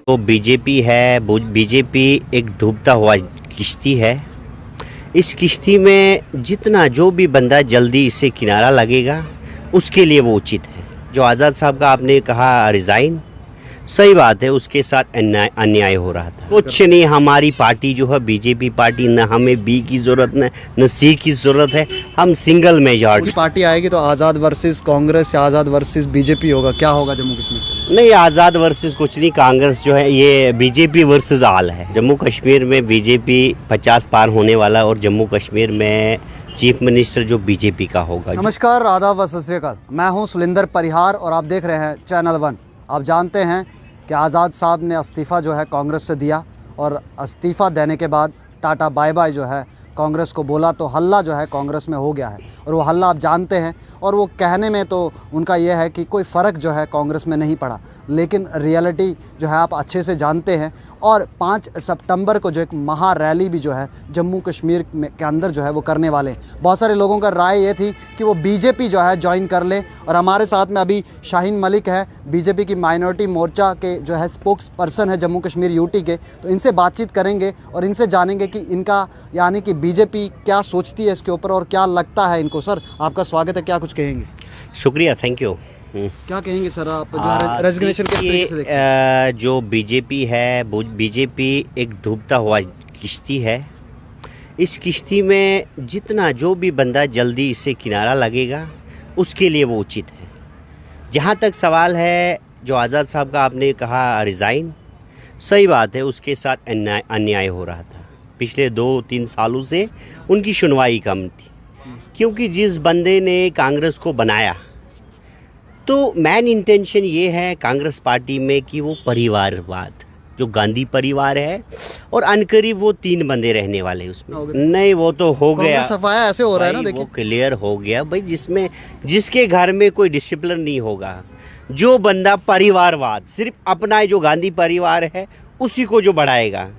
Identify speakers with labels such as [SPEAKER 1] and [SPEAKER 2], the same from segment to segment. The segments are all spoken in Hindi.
[SPEAKER 1] तो बीजेपी है, बीजेपी एक डूबता हुआ किश्ती है। इस किश्ती में जितना जो भी बंदा जल्दी इससे किनारा लगेगा उसके लिए वो उचित है। जो आज़ाद साहब का आपने कहा रिज़ाइन, सही बात है, उसके साथ अन्याय हो रहा था। कुछ नहीं, हमारी पार्टी जो है बीजेपी पार्टी, न हमें बी की ज़रूरत न सी की ज़रूरत है, हम सिंगल मेजॉरिटी
[SPEAKER 2] पार्टी आएगी तो आज़ाद वर्सेस कांग्रेस या आज़ाद वर्सेस बीजेपी होगा, क्या होगा जम्मू कश्मीर?
[SPEAKER 1] नहीं, आज़ाद वर्सेस कुछ नहीं, कांग्रेस जो है ये बीजेपी वर्सेस आल है। जम्मू कश्मीर में बीजेपी 50 पार होने वाला और जम्मू कश्मीर में चीफ मिनिस्टर जो बीजेपी का होगा।
[SPEAKER 2] नमस्कार, आदाब व सत श्री अकाल। मैं हूं सुलिंदर परिहार और आप देख रहे हैं चैनल 1। आप जानते हैं कि आज़ाद साहब ने इस्तीफ़ा जो है कांग्रेस से दिया और इस्तीफ़ा देने के बाद टाटा बाय बाय जो है कांग्रेस को बोला, तो हल्ला जो है कांग्रेस में हो गया है। और वो हल्ला आप जानते हैं, और वो कहने में तो उनका ये है कि कोई फ़र्क जो है कांग्रेस में नहीं पड़ा, लेकिन रियलिटी जो है आप अच्छे से जानते हैं। और 5 सितंबर को जो एक महा रैली भी जो है जम्मू कश्मीर के अंदर जो है वो करने वाले हैं। बहुत सारे लोगों का राय ये थी कि वो बीजेपी जो है ज्वाइन कर लें। और हमारे साथ में अभी शाहीन मलिक है, बीजेपी की माइनॉरिटी मोर्चा के जो है स्पोक्स पर्सन है जम्मू कश्मीर यूटी के। तो इनसे बातचीत करेंगे और इनसे जानेंगे कि इनका यानी कि बीजेपी क्या सोचती है इसके ऊपर और क्या लगता है इनको। सर, आपका स्वागत है, क्या कुछ कहेंगे?
[SPEAKER 1] शुक्रिया, थैंक यू।
[SPEAKER 2] क्या कहेंगे सर आप जो रेजिग्नेशन किस तरीके से देखते हैं?
[SPEAKER 1] जो बीजेपी है, बीजेपी एक डूबता हुआ किश्ती है। इस किश्ती में जितना जो भी बंदा जल्दी इससे किनारा लगेगा उसके लिए वो उचित है। जहाँ तक सवाल है जो आज़ाद साहब का आपने कहा रिज़ाइन, सही बात है, उसके साथ अन्याय हो रहा था। पिछले 2-3 सालों से उनकी सुनवाई कम थी, क्योंकि जिस बंदे ने कांग्रेस को बनाया, तो मेन इंटेंशन ये है कांग्रेस पार्टी में कि वो परिवारवाद, जो गांधी परिवार है, और अनकरीब वो 3 बंदे रहने वाले उसमें। नहीं, वो तो हो गया,
[SPEAKER 2] सफाया ऐसे हो रहा है ना, देखिए
[SPEAKER 1] वो क्लियर हो गया भाई। जिसके घर में कोई डिसिप्लिन नहीं होगा, जो बंदा परिवारवाद सिर्फ अपना जो गांधी परिवार है उसी को जो बढ़ाएगा,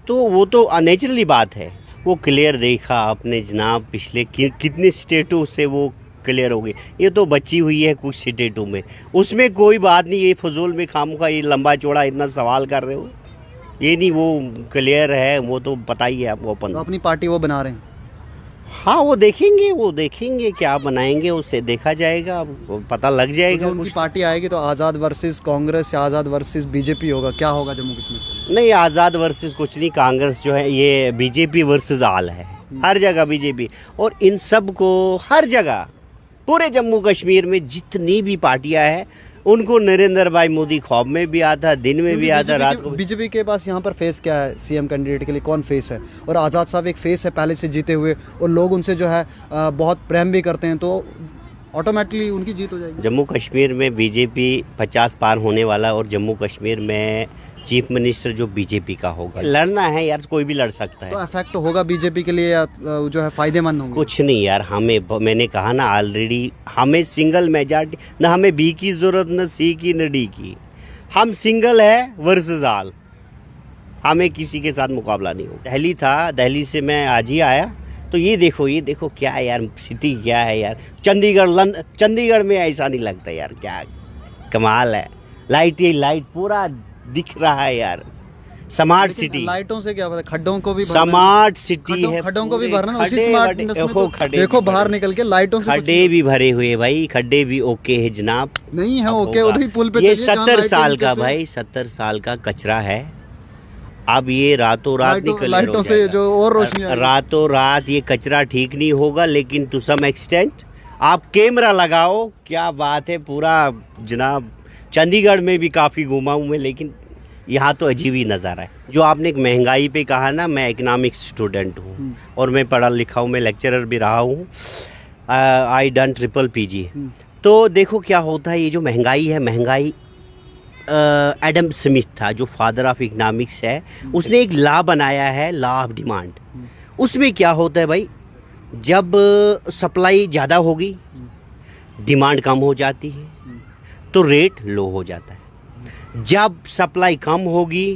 [SPEAKER 1] तो वो तो नेचुरली बात है। वो क्लियर देखा आपने जनाब, पिछले कितने स्टेटों से वो क्लियर हो गई। ये तो बची हुई है कुछ स्टेटों में, उसमें कोई बात नहीं। ये फजूल में खामखा ये लंबा चौड़ा इतना सवाल कर रहे हो, ये नहीं, वो क्लियर है, वो तो पता ही है आपको। अपन
[SPEAKER 2] तो अपनी पार्टी वो बना रहे हैं।
[SPEAKER 1] हाँ, वो देखेंगे क्या बनाएंगे, उससे देखा जाएगा, पता लग जाएगा।
[SPEAKER 2] तो उनकी पार्टी आएगी तो आज़ाद वर्सेस कांग्रेस या आज़ाद वर्सेस बीजेपी होगा, क्या होगा जम्मू कश्मीर?
[SPEAKER 1] नहीं, आज़ाद वर्सेस कुछ नहीं, कांग्रेस जो है ये बीजेपी वर्सेस आल है। हर जगह बीजेपी, और इन सब को हर जगह पूरे जम्मू कश्मीर में जितनी भी पार्टियां हैं उनको नरेंद्र भाई मोदी ख्वाब में भी आता, दिन में भी आता, रात को।
[SPEAKER 2] बीजेपी के पास यहाँ पर फेस क्या है? सीएम कैंडिडेट के लिए कौन फेस है? और आज़ाद साहब एक फेस है पहले से जीते हुए, और लोग उनसे जो है बहुत प्रेम भी करते हैं, तो ऑटोमेटिकली उनकी जीत हो जाएगी।
[SPEAKER 1] जम्मू कश्मीर में बीजेपी 50 पार होने वाला और जम्मू कश्मीर में चीफ मिनिस्टर जो बीजेपी का होगा। लड़ना है यार, कोई भी लड़ सकता है।
[SPEAKER 2] तो इफेक्ट होगा बीजेपी के लिए या जो है फायदेमंद होंगे?
[SPEAKER 1] कुछ नहीं यार, मैंने कहा ना ऑलरेडी, हमें सिंगल मेजॉरिटी, ना हमें बी की ज़रूरत, न सी की, न डी की। हम सिंगल है वर्सेस आल, हमें किसी के साथ मुकाबला नहीं हो। दिल्ली था, दिल्ली से मैं आज ही आया, तो ये देखो क्या है यार, सिटी क्या है यार। चंडीगढ़ में ऐसा नहीं लगता यार, क्या कमाल है। लाइट पूरा दिख रहा है यार, स्मार्ट सिटी।
[SPEAKER 2] लाइटों से क्या पता, खड्डों को भी
[SPEAKER 1] स्मार्ट सिटी है,
[SPEAKER 2] खड्डों को भी भरना, उसी स्मार्टनेस में तो देखो बाहर निकल के लाइटों से
[SPEAKER 1] खड्डे भी भरे हुए भाई, खड्डे भी ओके है जनाब।
[SPEAKER 2] नहीं है ओके, उधर पुल पे
[SPEAKER 1] ये 70 साल का भाई, 70 साल का कचरा है। अब ये रातों रात निकल,
[SPEAKER 2] लाइटों से जो और रोशनी,
[SPEAKER 1] रातों रात ये कचरा ठीक नहीं होगा, लेकिन टू सम एक्सटेंट आप कैमरा लगाओ, क्या बात है। पूरा जनाब चंडीगढ़ में भी काफ़ी घूमा हूँ मैं, लेकिन यहाँ तो अजीब ही नज़ारा है। जो आपने एक महंगाई पे कहा ना, मैं इकोनॉमिक्स स्टूडेंट हूँ और मैं पढ़ा लिखा हूँ, मैं लेक्चरर भी रहा हूँ, आई डन ट्रिपल पीजी। तो देखो क्या होता है, ये जो महंगाई है, महंगाई एडम स्मिथ था जो फादर ऑफ इकोनॉमिक्स है, उसने एक लॉ बनाया है, लॉ ऑफ डिमांड। उसमें क्या होता है भाई, जब सप्लाई ज़्यादा होगी डिमांड कम हो जाती है, तो रेट लो हो जाता है। जब सप्लाई कम होगी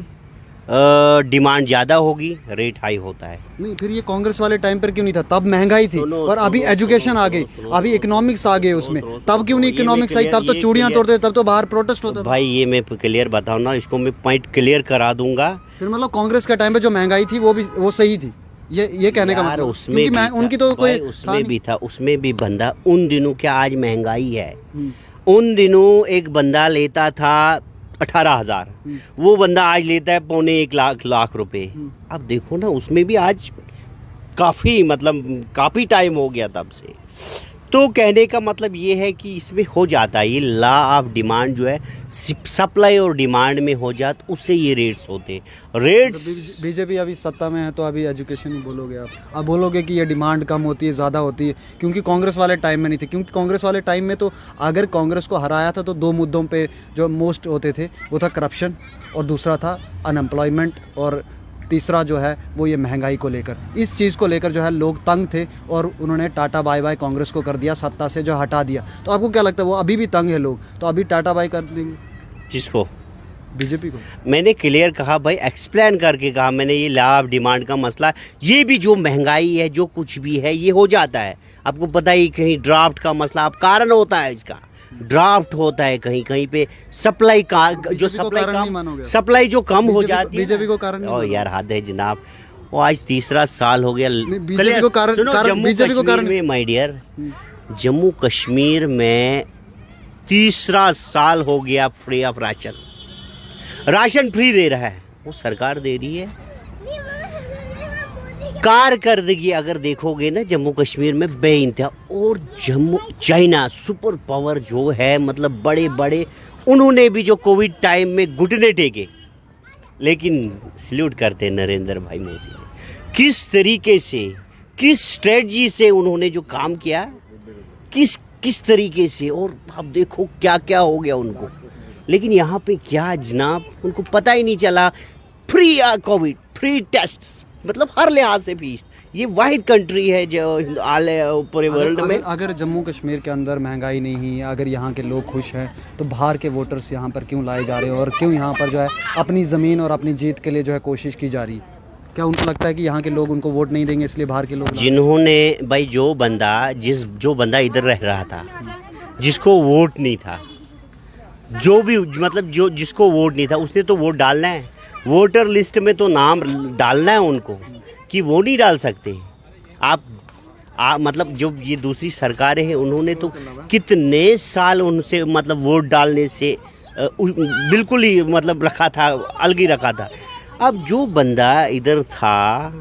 [SPEAKER 1] डिमांड ज़्यादा होगी, रेट हाई होता है।
[SPEAKER 2] नहीं, फिर ये कांग्रेस वाले टाइम पर क्यों नहीं था? तब महंगाई थी और अभी एजुकेशन आ गई, अभी इकोनॉमिक्स आ गए उसमें, तब क्यों नहीं इकोनॉमिक्स आई? तब तो चूड़ियां तोड़ते, तब तो बाहर प्रोटेस्ट होता था।
[SPEAKER 1] भाई ये मैं क्लियर बताऊँ ना, इसको मैं पॉइंट क्लियर करा दूंगा।
[SPEAKER 2] फिर मतलब कांग्रेस के टाइम पे जो महंगाई थी वो सही थी, ये कहने का मतलब?
[SPEAKER 1] उसमें
[SPEAKER 2] क्योंकि उनकी तो कोई
[SPEAKER 1] उसमें भी था, उसमें भी बंदा उन दिनों, क्या आज महंगाई है, उन दिनों एक बंदा लेता था 18,000, वो बंदा आज लेता है 1.25 लाख रुपए। अब देखो ना, उसमें भी आज काफ़ी मतलब काफ़ी टाइम हो गया तब से। तो कहने का मतलब ये है कि इसमें हो जाता है, ये लॉ ऑफ डिमांड जो है, सप्लाई और डिमांड में हो जाता, उससे ये रेट्स होते रेट्स।
[SPEAKER 2] बीजेपी अभी सत्ता में है तो अभी एजुकेशन ही बोलोगे आप बोलोगे कि ये डिमांड कम होती है, ज़्यादा होती है, क्योंकि कांग्रेस वाले टाइम में नहीं थे। क्योंकि कांग्रेस वाले टाइम में तो अगर कांग्रेस को हराया था तो 2 मुद्दों पे जो मोस्ट होते थे, वो था करप्शन और दूसरा था अनएम्प्लॉयमेंट, और तीसरा जो है वो ये महंगाई को लेकर। इस चीज़ को लेकर जो है लोग तंग थे और उन्होंने टाटा बाय बाय कांग्रेस को कर दिया, सत्ता से जो हटा दिया। तो आपको क्या लगता है, वो अभी भी तंग है लोग, तो अभी टाटा बाय कर देंगे?
[SPEAKER 1] जिसको
[SPEAKER 2] बीजेपी को
[SPEAKER 1] मैंने क्लियर कहा भाई, एक्सप्लेन करके कहा मैंने, ये लॉ ऑफ डिमांड का मसला, ये भी जो महंगाई है, जो कुछ भी है, ये हो जाता है। आपको पता ही, कहीं ड्राफ्ट का मसला अब कारण होता है, इसका ड्राफ्ट होता है कहीं कहीं पे, सप्लाई का जो सप्लाई जो कम हो जाती है।
[SPEAKER 2] बीजेपी को कारण
[SPEAKER 1] ओ यार हद है जनाब, वो आज 3रा साल हो गया।
[SPEAKER 2] बीजेपी को कारण,
[SPEAKER 1] जम्मू कश्मीर में माय डियर, जम्मू कश्मीर में 3रा साल हो गया फ्री ऑफ राशन फ्री दे रहा है, वो सरकार दे रही है। कारकर्दगी अगर देखोगे ना जम्मू कश्मीर में बेइंतहा, और चाइना सुपर पावर जो है, मतलब बड़े बड़े, उन्होंने भी जो कोविड टाइम में घुटने टेके, लेकिन सल्यूट करते नरेंद्र भाई मोदी ने, किस तरीके से, किस स्ट्रेटजी से उन्होंने जो काम किया, किस तरीके से, और अब देखो क्या क्या हो गया उनको। लेकिन यहाँ पे क्या जनाब, उनको पता ही नहीं चला। फ्री कोविड, फ्री टेस्ट, मतलब हर लिहाज से भी ये वाहिद कंट्री है जो पूरे वर्ल्ड में।
[SPEAKER 2] अगर जम्मू कश्मीर के अंदर महंगाई नहीं है, अगर यहाँ के लोग खुश हैं, तो बाहर के वोटर्स यहाँ पर क्यों लाए जा रहे हैं, और क्यों यहाँ पर जो है अपनी ज़मीन और अपनी जीत के लिए जो है कोशिश की जा रही है? क्या उनको लगता है कि यहाँ के लोग उनको वोट नहीं देंगे, इसलिए बाहर के लोग?
[SPEAKER 1] जिन्होंने भाई, जो बंदा इधर रह रहा था, जिसको वोट नहीं था, जो भी मतलब जो जिसको वोट नहीं था, उसने तो वोट डालना है। वोटर लिस्ट में तो नाम डालना है उनको, कि वो नहीं डाल सकते आप मतलब जो ये दूसरी सरकारें हैं, उन्होंने तो कितने साल उनसे मतलब वोट डालने से बिल्कुल ही मतलब रखा था, अलग ही रखा था। अब जो बंदा इधर था,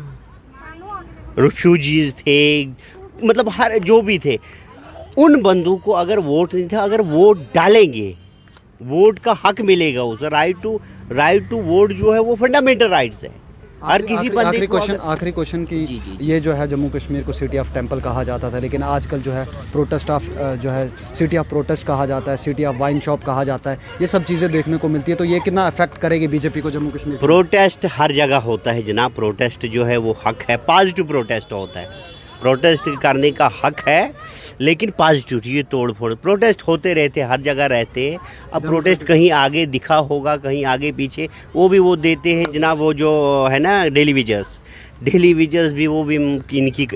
[SPEAKER 1] रिफ्यूजीज थे, मतलब हर जो भी थे, उन बंदों को अगर वोट नहीं था, अगर वोट डालेंगे, वोट का हक मिलेगा उसे। राइट टू वोट जो है वो फंडामेंटल राइट्स है हर किसी बंदे को।
[SPEAKER 2] आखिरी क्वेश्चन की जी। ये जो है जम्मू कश्मीर को सिटी ऑफ टेंपल कहा जाता था, लेकिन आजकल जो है जो है सिटी ऑफ प्रोटेस्ट कहा जाता है, सिटी ऑफ वाइन शॉप कहा जाता है, ये सब चीज़ें देखने को मिलती है। तो ये कितना अफेक्ट करेगी बीजेपी को जम्मू कश्मीर?
[SPEAKER 1] प्रोटेस्ट हर जगह होता है जनाब, प्रोटेस्ट जो है वो हक है, पॉजिटिव प्रोटेस्ट होता है, प्रोटेस्ट करने का हक है, लेकिन पॉजिटिव, ये तोड़ फोड़ प्रोटेस्ट होते रहते, हर जगह रहते हैं। अब प्रोटेस्ट कहीं आगे दिखा होगा, कहीं आगे पीछे, वो भी वो देते हैं जनाब, वो जो है ना डेली विजर्स भी, वो भी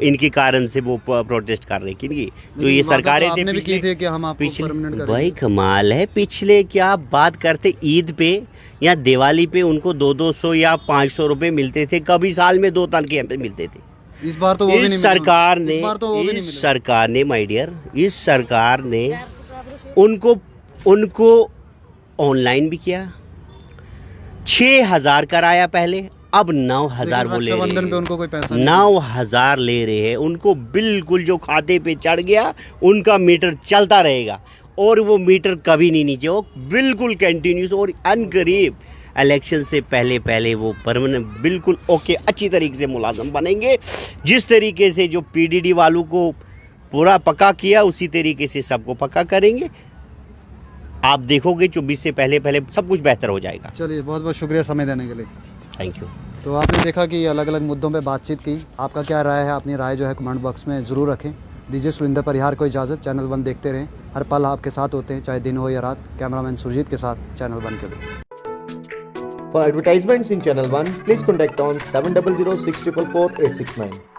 [SPEAKER 1] इनकी कारण से वो प्रोटेस्ट कर रहे हैं। किनकी? तो ये सरकारें पिछले, भाई कमाल है, पिछले क्या बात करते, ईद पे या दिवाली पे उनको 200 या 500 रुपये मिलते थे, कभी साल में 2 तन के मिलते थे।
[SPEAKER 2] इस बार तो वो भी नहीं मिला।
[SPEAKER 1] इस सरकार ने माय डियर, इस सरकार ने उनको ऑनलाइन भी किया, 6,000 कराया पहले, अब 9,000 वो ले रहे हैं।
[SPEAKER 2] पे उनको कोई पैसा
[SPEAKER 1] 9,000 ले रहे हैं उनको, बिल्कुल जो खाते पे चढ़ गया उनका मीटर चलता रहेगा, और वो मीटर कभी नहीं नीचे, वो बिल्कुल कंटिन्यूस, और अनकरीब इलेक्शन से पहले वो परमानेंट बिल्कुल ओके अच्छी तरीके से मुलाजम बनेंगे। जिस तरीके से जो पीडीडी वालों को पूरा पक्का किया, उसी तरीके से सबको पक्का करेंगे। आप देखोगे 24 से पहले सब कुछ बेहतर हो जाएगा।
[SPEAKER 2] चलिए, बहुत बहुत शुक्रिया समय देने के लिए।
[SPEAKER 1] Thank you.
[SPEAKER 2] तो आपने देखा कि अलग अलग मुद्दों पे बातचीत की। आपका क्या राय है? अपनी राय जो है कमेंट बॉक्स में ज़रूर रखें। दीजिए सुलिंदर परिहार को इजाज़त। चैनल 1 देखते रहें, हर पल आपके साथ होते हैं, चाहे दिन हो या रात। कैमरामैन सुरजीत के साथ, चैनल 1 के लिए।
[SPEAKER 3] For advertisements in Channel 1, please contact on 7006444869.